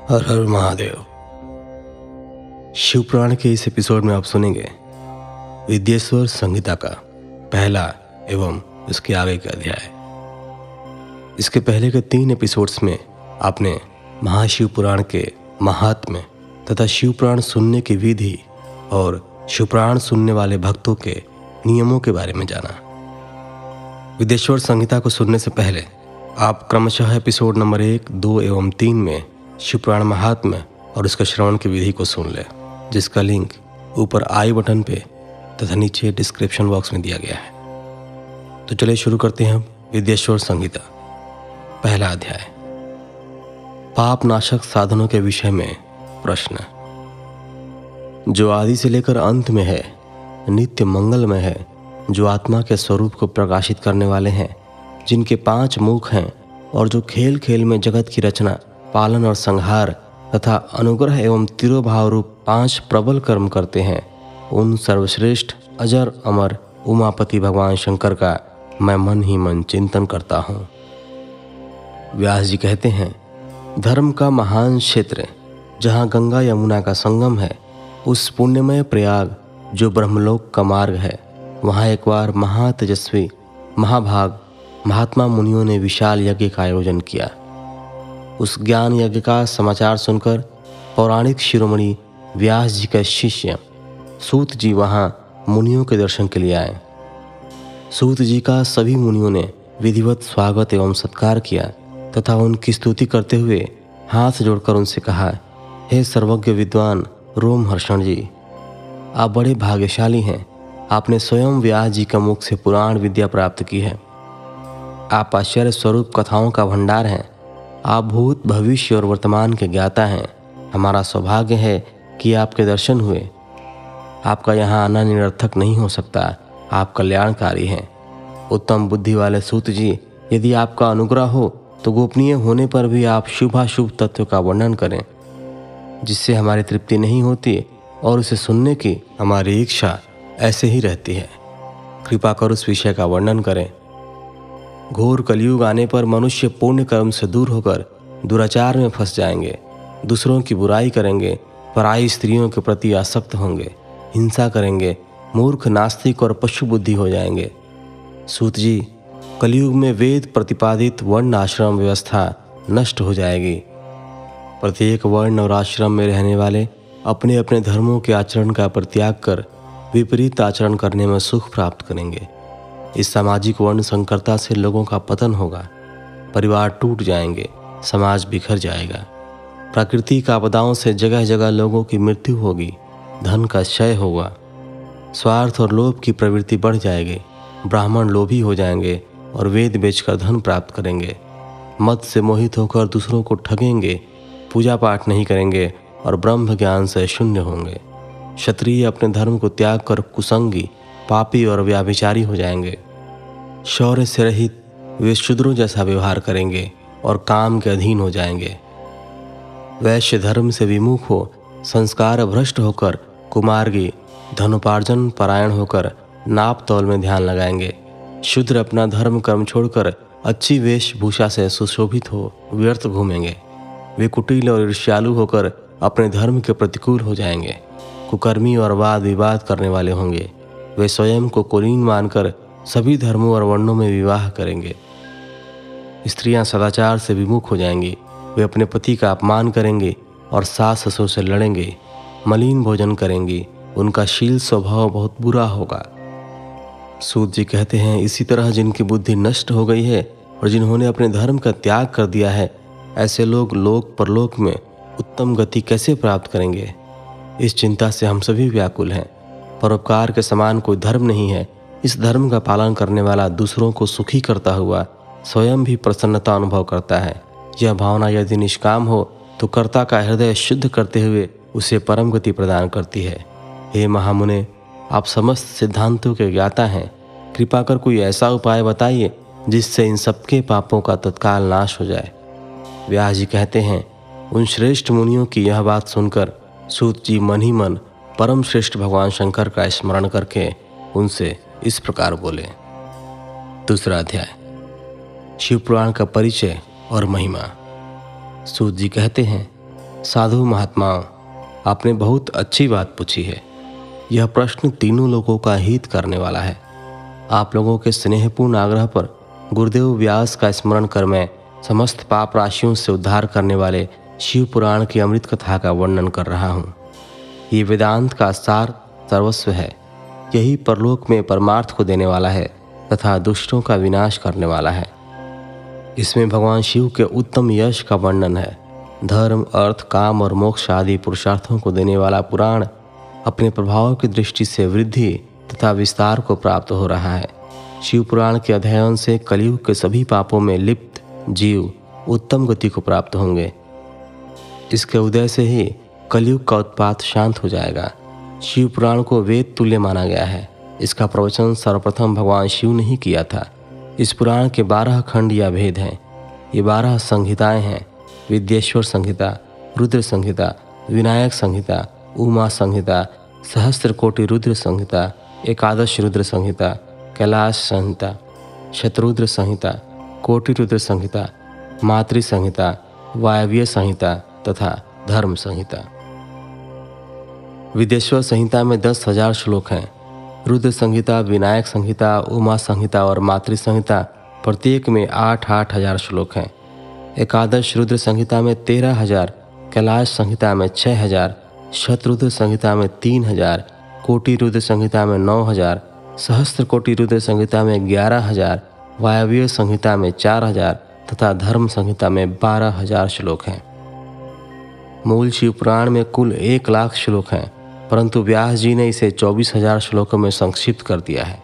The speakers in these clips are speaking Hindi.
हर हर महादेव। शिव पुराण के इस एपिसोड में आप सुनेंगे विद्येश्वर संहिता का पहला एवं इसके आगे का अध्याय। इसके पहले के 3 एपिसोड्स में आपने महाशिव पुराण के महात्म्य तथा शिव पुराण सुनने की विधि और शिव पुराण सुनने वाले भक्तों के नियमों के बारे में जाना। विद्येश्वर संहिता को सुनने से पहले आप क्रमशः एपिसोड नंबर 1, 2 एवं 3 में शिव पुराण महात्म्य और इसका श्रवण की विधि को सुन लें, जिसका लिंक ऊपर आई बटन पे तथा नीचे डिस्क्रिप्शन बॉक्स में दिया गया है। तो चलिए शुरू करते हैं विद्येश्वर संहिता पहला अध्याय। पाप नाशक साधनों के विषय में प्रश्न। जो आदि से लेकर अंत में है, नित्य मंगलमय है, जो आत्मा के स्वरूप को प्रकाशित करने वाले हैं, जिनके 5 मुख हैं और जो खेल खेल में जगत की रचना, पालन और संहार तथा अनुग्रह एवं तिरोभाव रूप 5 प्रबल कर्म करते हैं, उन सर्वश्रेष्ठ अजर अमर उमापति भगवान शंकर का मैं मन ही मन चिंतन करता हूँ। व्यास जी कहते हैं, धर्म का महान क्षेत्र जहाँ गंगा यमुना का संगम है, उस पुण्यमय प्रयाग जो ब्रह्मलोक का मार्ग है, वहाँ एक बार महातेजस्वी महाभाग महात्मा मुनियों ने विशाल यज्ञ का आयोजन किया। उस ज्ञान यज्ञ का समाचार सुनकर पौराणिक शिरोमणि व्यास जी के शिष्य सूत जी वहाँ मुनियों के दर्शन के लिए आए। सूत जी का सभी मुनियों ने विधिवत स्वागत एवं सत्कार किया तथा उनकी स्तुति करते हुए हाथ जोड़कर उनसे कहा, हे सर्वज्ञ विद्वान रोमहर्षण जी, आप बड़े भाग्यशाली हैं। आपने स्वयं व्यास जी का मुख से पुराण विद्या प्राप्त की है। आप आश्चर्य स्वरूप कथाओं का भंडार हैं। आप भूत भविष्य और वर्तमान के ज्ञाता हैं। हमारा सौभाग्य है कि आपके दर्शन हुए। आपका यहाँ आना निरर्थक नहीं हो सकता। आप कल्याणकारी हैं। उत्तम बुद्धि वाले सूत जी, यदि आपका अनुग्रह हो तो गोपनीय होने पर भी आप शुभाशुभ तत्व का वर्णन करें, जिससे हमारी तृप्ति नहीं होती और उसे सुनने की हमारी इच्छा ऐसे ही रहती है। कृपा कर उस विषय का वर्णन करें। घोर कलयुग आने पर मनुष्य पुण्य कर्म से दूर होकर दुराचार में फंस जाएंगे, दूसरों की बुराई करेंगे, पराई स्त्रियों के प्रति आसक्त होंगे, हिंसा करेंगे, मूर्ख नास्तिक और पशु बुद्धि हो जाएंगे। सूत जी, कलयुग में वेद प्रतिपादित वर्ण आश्रम व्यवस्था नष्ट हो जाएगी। प्रत्येक वर्ण और आश्रम में रहने वाले अपने अपने धर्मों के आचरण का परित्याग कर विपरीत आचरण करने में सुख प्राप्त करेंगे। इस सामाजिक वर्ण संकरता से लोगों का पतन होगा, परिवार टूट जाएंगे, समाज बिखर जाएगा, प्राकृतिक आपदाओं से जगह जगह लोगों की मृत्यु होगी, धन का क्षय होगा, स्वार्थ और लोभ की प्रवृत्ति बढ़ जाएगी, ब्राह्मण लोभी हो जाएंगे और वेद बेचकर धन प्राप्त करेंगे, मद से मोहित होकर दूसरों को ठगेंगे, पूजा पाठ नहीं करेंगे और ब्रह्म ज्ञान से शून्य होंगे। क्षत्रिय अपने धर्म को त्याग कर कुसंगी, पापी और व्याभिचारी हो जाएंगे। शौर्य से रहित वे शूद्रों जैसा व्यवहार करेंगे और काम के अधीन हो जाएंगे। वैश्य धर्म से विमुख हो, संस्कार भ्रष्ट होकर कुमार्गी, धनोपार्जन परायण होकर नाप तौल में ध्यान लगाएंगे। शूद्र अपना धर्म कर्म छोड़कर अच्छी वेशभूषा से सुशोभित हो व्यर्थ घूमेंगे। वे कुटिल और ईर्ष्यालु होकर अपने धर्म के प्रतिकूल हो जाएंगे। कुकर्मी और वाद विवाद करने वाले होंगे। वे स्वयं को कुलीन मानकर सभी धर्मों और वर्णों में विवाह करेंगे। स्त्रियां सदाचार से विमुख हो जाएंगी। वे अपने पति का अपमान करेंगे और सास ससुर से लड़ेंगे, मलिन भोजन करेंगी। उनका शील स्वभाव बहुत बुरा होगा। सूत जी कहते हैं, इसी तरह जिनकी बुद्धि नष्ट हो गई है और जिन्होंने अपने धर्म का त्याग कर दिया है, ऐसे लोग लोक परलोक में उत्तम गति कैसे प्राप्त करेंगे? इस चिंता से हम सभी व्याकुल हैं। परोपकार के समान कोई धर्म नहीं है। इस धर्म का पालन करने वाला दूसरों को सुखी करता हुआ स्वयं भी प्रसन्नता अनुभव करता है। यह भावना यदि निष्काम हो तो कर्ता का हृदय शुद्ध करते हुए उसे परम गति प्रदान करती है। हे महामुने, आप समस्त सिद्धांतों के ज्ञाता हैं। कृपा कर कोई ऐसा उपाय बताइए जिससे इन सबके पापों का तत्काल नाश हो जाए। व्यास जी कहते हैं, उन श्रेष्ठ मुनियों की यह बात सुनकर सूत जी मन ही मन परम श्रेष्ठ भगवान शंकर का स्मरण करके उनसे इस प्रकार बोले। दूसरा अध्याय, शिव पुराण का परिचय और महिमा। सूत जी कहते हैं, साधु महात्माओं, आपने बहुत अच्छी बात पूछी है। यह प्रश्न तीनों लोगों का हित करने वाला है। आप लोगों के स्नेहपूर्ण आग्रह पर गुरुदेव व्यास का स्मरण कर मैं समस्त पाप राशियों से उद्धार करने वाले शिव पुराण की अमृत कथा का वर्णन कर रहा हूँ। ये वेदांत का सार सर्वस्व है। यही परलोक में परमार्थ को देने वाला है तथा दुष्टों का विनाश करने वाला है। इसमें भगवान शिव के उत्तम यश का वर्णन है। धर्म, अर्थ, काम और मोक्ष आदि पुरुषार्थों को देने वाला पुराण अपने प्रभाव की दृष्टि से वृद्धि तथा विस्तार को प्राप्त हो रहा है। शिव पुराण के अध्ययन से कलयुग के सभी पापों में लिप्त जीव उत्तम गति को प्राप्त होंगे। इसके उदय से ही कलयुग का उत्पात शांत हो जाएगा। शिव पुराण को वेद तुल्य माना गया है। इसका प्रवचन सर्वप्रथम भगवान शिव ने ही किया था। इस पुराण के 12 खंड या भेद हैं। ये 12 संहिताएं हैं: विद्येश्वर संहिता, रुद्र संहिता, विनायक संहिता, उमा संहिता, सहस्त्र कोटि रुद्र संहिता, एकादश रुद्र संहिता, कैलाश संहिता, शतरुद्र संहिता, कोटि रुद्र संहिता, मातृ संहिता, वायव्य संहिता तथा धर्म संहिता। विद्येश्वर संहिता में 10,000 श्लोक हैं। रुद्र संहिता, विनायक संहिता, उमा संहिता और मातृ संहिता प्रत्येक में 8-8 हजार श्लोक हैं। एकादश रुद्र संहिता में 13,000, कैलाश संहिता में 6,000, शतरुद्र संहिता में 3,000, कोटि रुद्र संहिता में 9,000, सहस्त्र कोटि रुद्र संहिता में 11,000, वायव्य संहिता में 4,000 तथा धर्म संहिता में 12,000 श्लोक हैं। मूल शिव पुराण में कुल 1,00,000 श्लोक हैं, परंतु व्यास जी ने इसे 24,000 श्लोकों में संक्षिप्त कर दिया है।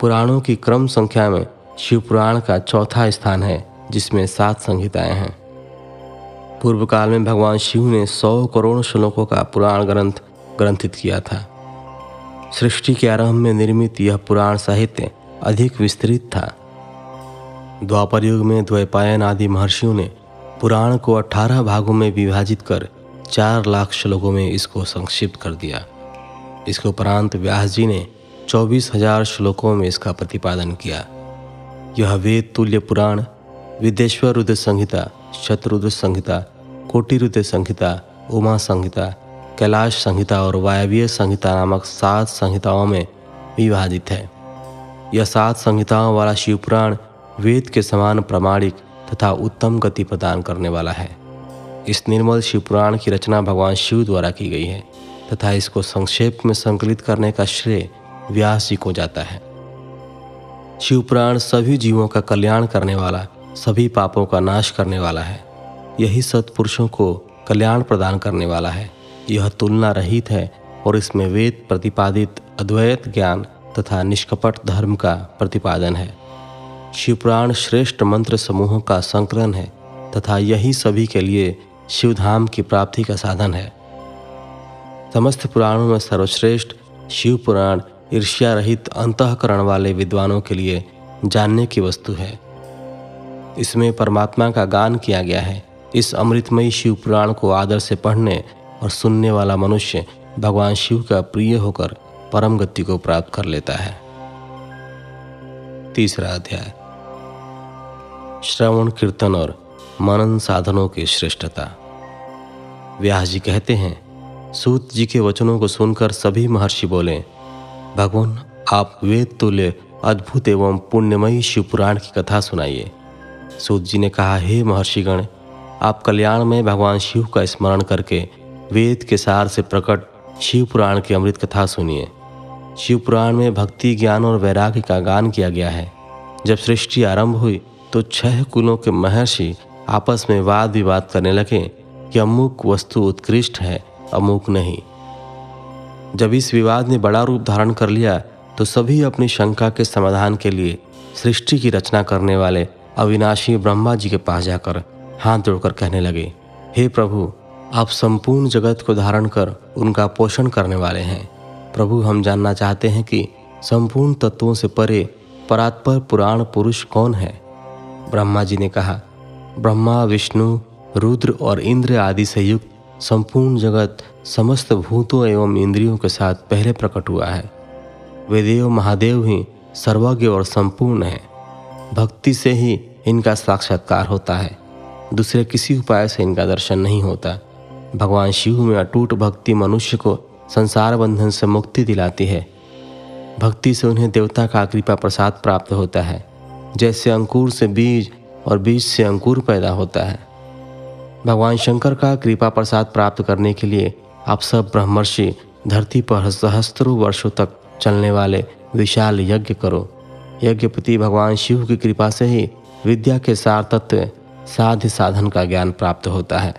पुराणों की क्रम संख्या में शिव पुराण का चौथा स्थान है, जिसमें 7 संहिताएं हैं। पूर्व काल में भगवान शिव ने 100 करोड़ श्लोकों का पुराण ग्रंथ ग्रंथित किया था। सृष्टि के आरंभ में निर्मित यह पुराण साहित्य अधिक विस्तृत था। द्वापर युग में द्वैपायन आदि महर्षियों ने पुराण को 18 भागों में विभाजित कर 4,00,000 श्लोकों में इसको संक्षिप्त कर दिया। इसके उपरांत व्यास जी ने 24,000 श्लोकों में इसका प्रतिपादन किया। यह वेद तुल्य पुराण विद्येश्वर रुद्र संहिता, शतरुद्र संहिता, कोटि रुद्र संहिता, उमा संहिता, कैलाश संहिता और वायव्य संहिता नामक 7 संहिताओं में विभाजित है। यह 7 संहिताओं वाला शिव पुराण वेद के समान प्रामाणिक तथा उत्तम गति प्रदान करने वाला है। इस निर्मल शिव पुराण की रचना भगवान शिव द्वारा की गई है तथा इसको संक्षेप में संकलित करने का श्रेय व्यास जी को जाता है। शिव पुराण सभी जीवों का कल्याण करने वाला, सभी पापों का नाश करने वाला है। यही सत्पुरुषों को कल्याण प्रदान करने वाला है। यह तुलना रहित है और इसमें वेद प्रतिपादित अद्वैत ज्ञान तथा निष्कपट धर्म का प्रतिपादन है। शिवपुराण श्रेष्ठ मंत्र समूहों का संकलन है तथा यही सभी के लिए शिवधाम की प्राप्ति का साधन है। समस्त पुराणों में सर्वश्रेष्ठ शिव पुराण ईर्ष्या रहित अंतःकरण वाले विद्वानों के लिए जानने की वस्तु है। इसमें परमात्मा का गान किया गया है। इस अमृतमयी शिव पुराण को आदर से पढ़ने और सुनने वाला मनुष्य भगवान शिव का प्रिय होकर परम गति को प्राप्त कर लेता है। तीसरा अध्याय, श्रवण कीर्तन और मनन साधनों की श्रेष्ठता। व्यास जी कहते हैं, सूत जी के वचनों को सुनकर सभी महर्षि बोले, भगवान आप वेद तुल्य अद्भुत एवं पुण्यमयी शिव पुराण की कथा सुनाइए। सूत जी ने कहा, हे महर्षिगण, आप कल्याण में भगवान शिव का स्मरण करके वेद के सार से प्रकट शिव पुराण की अमृत कथा सुनिए। शिव पुराण में भक्ति, ज्ञान और वैराग्य का गान किया गया है। जब सृष्टि आरंभ हुई तो 6 कुलों के महर्षि आपस में वाद विवाद करने लगे कि अमुक वस्तु उत्कृष्ट है, अमुक नहीं। जब इस विवाद ने बड़ा रूप धारण कर लिया तो सभी अपनी शंका के समाधान के लिए सृष्टि की रचना करने वाले अविनाशी ब्रह्मा जी के पास जाकर हाथ जोड़कर कहने लगे, हे प्रभु, आप संपूर्ण जगत को धारण कर उनका पोषण करने वाले हैं। प्रभु, हम जानना चाहते हैं कि संपूर्ण तत्वों से परे परात्पर पुराण पुरुष कौन है। ब्रह्मा जी ने कहा, ब्रह्मा, विष्णु, रुद्र और इंद्र आदि से युक्त संपूर्ण जगत समस्त भूतों एवं इंद्रियों के साथ पहले प्रकट हुआ है। वे देव महादेव ही सर्वज्ञ और संपूर्ण है। भक्ति से ही इनका साक्षात्कार होता है। दूसरे किसी उपाय से इनका दर्शन नहीं होता। भगवान शिव में अटूट भक्ति मनुष्य को संसार बंधन से मुक्ति दिलाती है। भक्ति से उन्हें देवता का कृपा प्रसाद प्राप्त होता है। जैसे अंकुर से बीज और बीज से अंकुर पैदा होता है। भगवान शंकर का कृपा प्रसाद प्राप्त करने के लिए आप सब ब्रह्मर्षि धरती पर सहस्त्रों वर्षों तक चलने वाले विशाल यज्ञ करो। यज्ञपति भगवान शिव की कृपा से ही विद्या के सार तत्व साध्य साधन का ज्ञान प्राप्त होता है।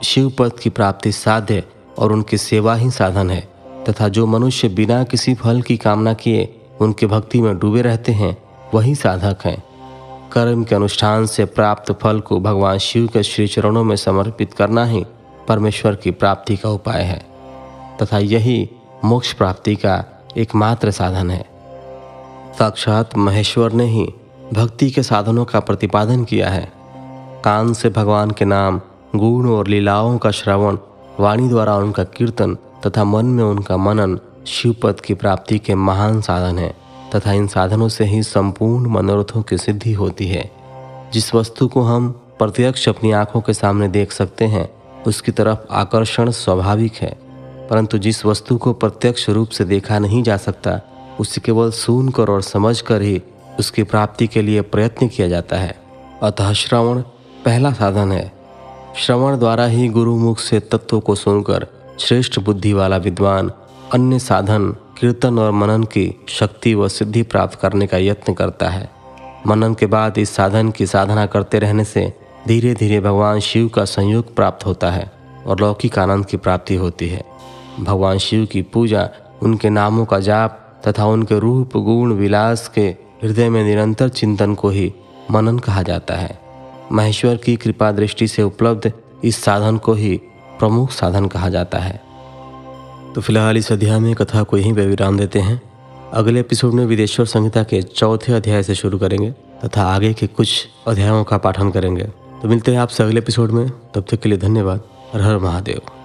शिव पद की प्राप्ति साध्य और उनकी सेवा ही साधन है तथा जो मनुष्य बिना किसी फल की कामना किए उनके भक्ति में डूबे रहते हैं वही साधक हैं। कर्म के अनुष्ठान से प्राप्त फल को भगवान शिव के श्री चरणों में समर्पित करना ही परमेश्वर की प्राप्ति का उपाय है तथा यही मोक्ष प्राप्ति का एकमात्र साधन है। साक्षात महेश्वर ने ही भक्ति के साधनों का प्रतिपादन किया है। कान से भगवान के नाम, गुण और लीलाओं का श्रवण, वाणी द्वारा उनका कीर्तन तथा मन में उनका मनन शिवपद की प्राप्ति के महान साधन है तथा इन साधनों से ही संपूर्ण मनोरथों की सिद्धि होती है। जिस वस्तु को हम प्रत्यक्ष अपनी आंखों के सामने देख सकते हैं उसकी तरफ आकर्षण स्वाभाविक है, परंतु जिस वस्तु को प्रत्यक्ष रूप से देखा नहीं जा सकता उसे केवल सुनकर और समझकर ही उसकी प्राप्ति के लिए प्रयत्न किया जाता है। अतः श्रवण पहला साधन है। श्रवण द्वारा ही गुरुमुख से तत्वों को सुनकर श्रेष्ठ बुद्धि वाला विद्वान अन्य साधन कीर्तन और मनन की शक्ति व सिद्धि प्राप्त करने का यत्न करता है। मनन के बाद इस साधन की साधना करते रहने से धीरे धीरे भगवान शिव का संयोग प्राप्त होता है और लौकिक आनंद की प्राप्ति होती है। भगवान शिव की पूजा, उनके नामों का जाप तथा उनके रूप गुण विलास के हृदय में निरंतर चिंतन को ही मनन कहा जाता है। महेश्वर की कृपा दृष्टि से उपलब्ध इस साधन को ही प्रमुख साधन कहा जाता है। तो फिलहाल इस अध्याय में कथा को यहीं पे विराम देते हैं। अगले एपिसोड में विदेश्वर संहिता के 4थे अध्याय से शुरू करेंगे तथा आगे के कुछ अध्यायों का पाठन करेंगे। तो मिलते हैं आपसे अगले एपिसोड में। तब तक के लिए धन्यवाद। हर हर महादेव।